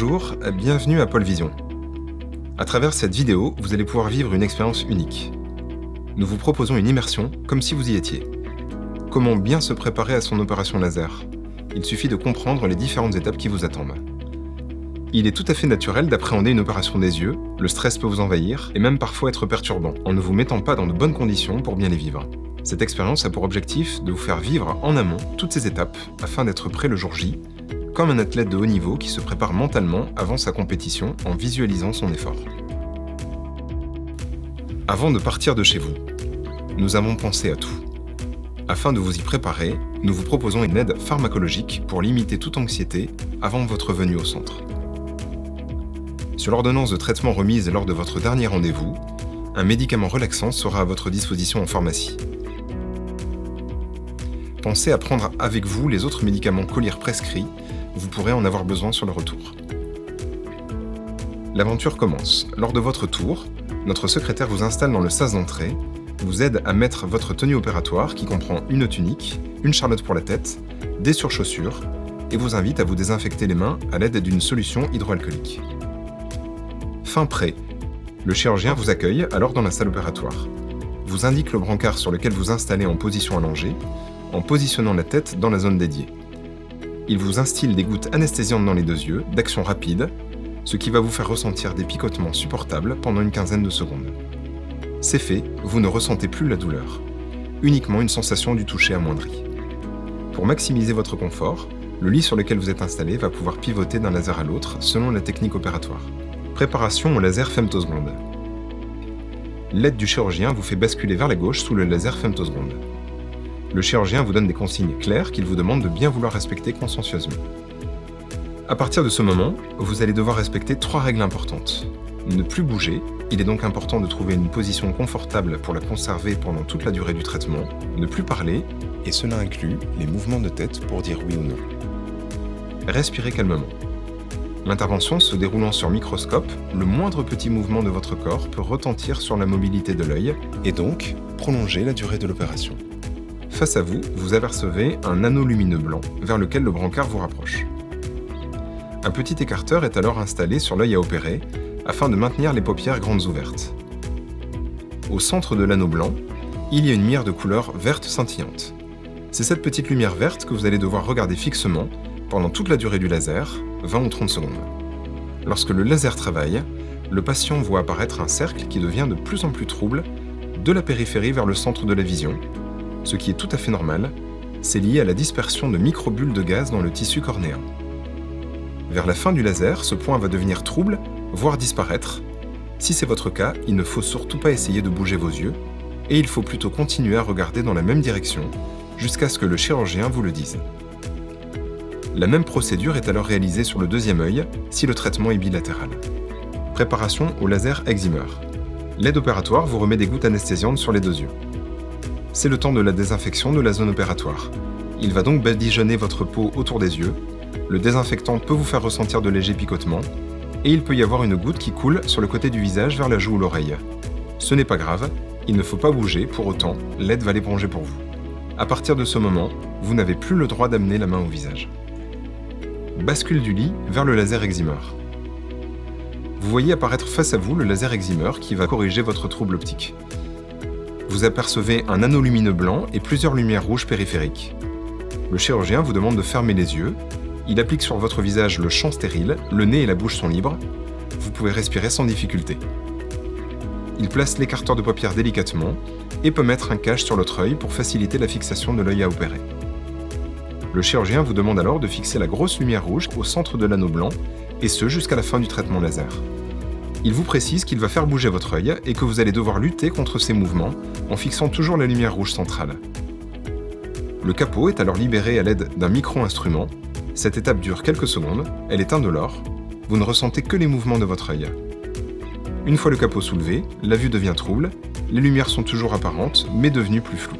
Bonjour, bienvenue à Pôle Vision. À travers cette vidéo, vous allez pouvoir vivre une expérience unique. Nous vous proposons une immersion comme si vous y étiez. Comment bien se préparer à son opération laser? Il suffit de comprendre les différentes étapes qui vous attendent. Il est tout à fait naturel d'appréhender une opération des yeux, le stress peut vous envahir et même parfois être perturbant en ne vous mettant pas dans de bonnes conditions pour bien les vivre. Cette expérience a pour objectif de vous faire vivre en amont toutes ces étapes afin d'être prêt le jour J, comme un athlète de haut niveau qui se prépare mentalement avant sa compétition en visualisant son effort. Avant de partir de chez vous, nous avons pensé à tout. Afin de vous y préparer, nous vous proposons une aide pharmacologique pour limiter toute anxiété avant votre venue au centre. Sur l'ordonnance de traitement remise lors de votre dernier rendez-vous, un médicament relaxant sera à votre disposition en pharmacie. Pensez à prendre avec vous les autres médicaments Collier prescrits, vous pourrez en avoir besoin sur le retour. L'aventure commence. Lors de votre tour, notre secrétaire vous installe dans le sas d'entrée, vous aide à mettre votre tenue opératoire qui comprend une tunique, une charlotte pour la tête, des surchaussures et vous invite à vous désinfecter les mains à l'aide d'une solution hydroalcoolique. Fin prêt, le chirurgien vous accueille alors dans la salle opératoire. Vous indique le brancard sur lequel vous installez en position allongée, en positionnant la tête dans la zone dédiée. Il vous instille des gouttes anesthésiantes dans les deux yeux, d'action rapide, ce qui va vous faire ressentir des picotements supportables pendant une quinzaine de secondes. C'est fait, vous ne ressentez plus la douleur, uniquement une sensation du toucher amoindri. Pour maximiser votre confort, le lit sur lequel vous êtes installé va pouvoir pivoter d'un laser à l'autre selon la technique opératoire. Préparation au laser femtoseconde. L'aide du chirurgien vous fait basculer vers la gauche sous le laser femtoseconde. Le chirurgien vous donne des consignes claires qu'il vous demande de bien vouloir respecter consciencieusement. À partir de ce moment, vous allez devoir respecter 3 règles importantes. Ne plus bouger, il est donc important de trouver une position confortable pour la conserver pendant toute la durée du traitement. Ne plus parler, et cela inclut les mouvements de tête pour dire oui ou non. Respirez calmement. L'intervention se déroulant sur microscope, le moindre petit mouvement de votre corps peut retentir sur la mobilité de l'œil et donc prolonger la durée de l'opération. Face à vous, vous apercevez un anneau lumineux blanc vers lequel le brancard vous rapproche. Un petit écarteur est alors installé sur l'œil à opérer afin de maintenir les paupières grandes ouvertes. Au centre de l'anneau blanc, il y a une lumière de couleur verte scintillante. C'est cette petite lumière verte que vous allez devoir regarder fixement pendant toute la durée du laser, 20 ou 30 secondes. Lorsque le laser travaille, le patient voit apparaître un cercle qui devient de plus en plus trouble de la périphérie vers le centre de la vision, ce qui est tout à fait normal, c'est lié à la dispersion de microbules de gaz dans le tissu cornéen. Vers la fin du laser, ce point va devenir trouble, voire disparaître. Si c'est votre cas, il ne faut surtout pas essayer de bouger vos yeux, et il faut plutôt continuer à regarder dans la même direction, jusqu'à ce que le chirurgien vous le dise. La même procédure est alors réalisée sur le deuxième œil, si le traitement est bilatéral. Préparation au laser excimer. L'aide opératoire vous remet des gouttes anesthésiantes sur les deux yeux. C'est le temps de la désinfection de la zone opératoire. Il va donc badigeonner votre peau autour des yeux, le désinfectant peut vous faire ressentir de légers picotements, et il peut y avoir une goutte qui coule sur le côté du visage vers la joue ou l'oreille. Ce n'est pas grave, il ne faut pas bouger, pour autant, l'aide va l'éponger pour vous. À partir de ce moment, vous n'avez plus le droit d'amener la main au visage. Bascule du lit vers le laser excimer. Vous voyez apparaître face à vous le laser excimer qui va corriger votre trouble optique. Vous apercevez un anneau lumineux blanc et plusieurs lumières rouges périphériques. Le chirurgien vous demande de fermer les yeux. Il applique sur votre visage le champ stérile, le nez et la bouche sont libres. Vous pouvez respirer sans difficulté. Il place l'écarteur de paupières délicatement et peut mettre un cache sur l'autre œil pour faciliter la fixation de l'œil à opérer. Le chirurgien vous demande alors de fixer la grosse lumière rouge au centre de l'anneau blanc, et ce jusqu'à la fin du traitement laser. Il vous précise qu'il va faire bouger votre œil et que vous allez devoir lutter contre ces mouvements en fixant toujours la lumière rouge centrale. Le capot est alors libéré à l'aide d'un micro-instrument. Cette étape dure quelques secondes, elle est indolore, vous ne ressentez que les mouvements de votre œil. Une fois le capot soulevé, la vue devient trouble, les lumières sont toujours apparentes mais devenues plus floues.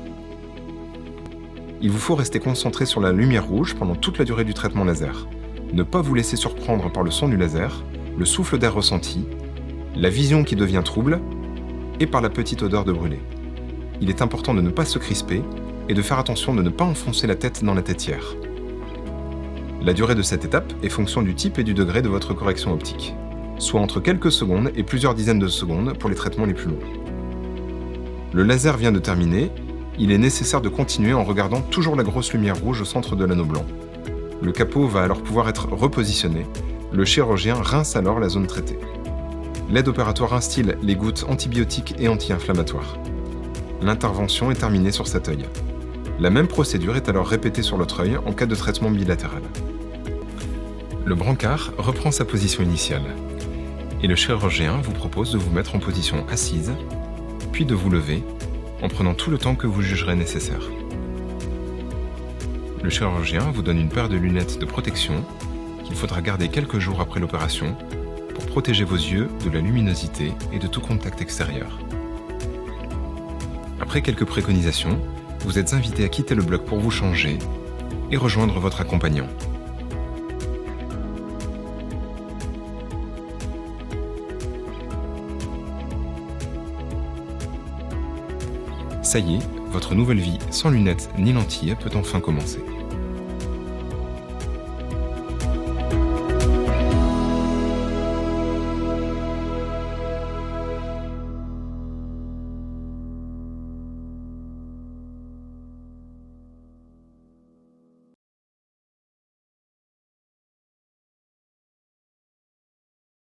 Il vous faut rester concentré sur la lumière rouge pendant toute la durée du traitement laser. Ne pas vous laisser surprendre par le son du laser, le souffle d'air ressenti, la vision qui devient trouble et par la petite odeur de brûlé. Il est important de ne pas se crisper et de faire attention de ne pas enfoncer la tête dans la têtière. La durée de cette étape est fonction du type et du degré de votre correction optique, soit entre quelques secondes et plusieurs dizaines de secondes pour les traitements les plus longs. Le laser vient de terminer, il est nécessaire de continuer en regardant toujours la grosse lumière rouge au centre de l'anneau blanc. Le capot va alors pouvoir être repositionné, le chirurgien rince alors la zone traitée. L'aide opératoire instille les gouttes antibiotiques et anti-inflammatoires. L'intervention est terminée sur cet œil. La même procédure est alors répétée sur l'autre œil en cas de traitement bilatéral. Le brancard reprend sa position initiale et le chirurgien vous propose de vous mettre en position assise, puis de vous lever en prenant tout le temps que vous jugerez nécessaire. Le chirurgien vous donne une paire de lunettes de protection qu'il faudra garder quelques jours après l'opération pour protéger vos yeux de la luminosité et de tout contact extérieur. Après quelques préconisations, vous êtes invité à quitter le bloc pour vous changer et rejoindre votre accompagnant. Ça y est, votre nouvelle vie sans lunettes ni lentilles peut enfin commencer.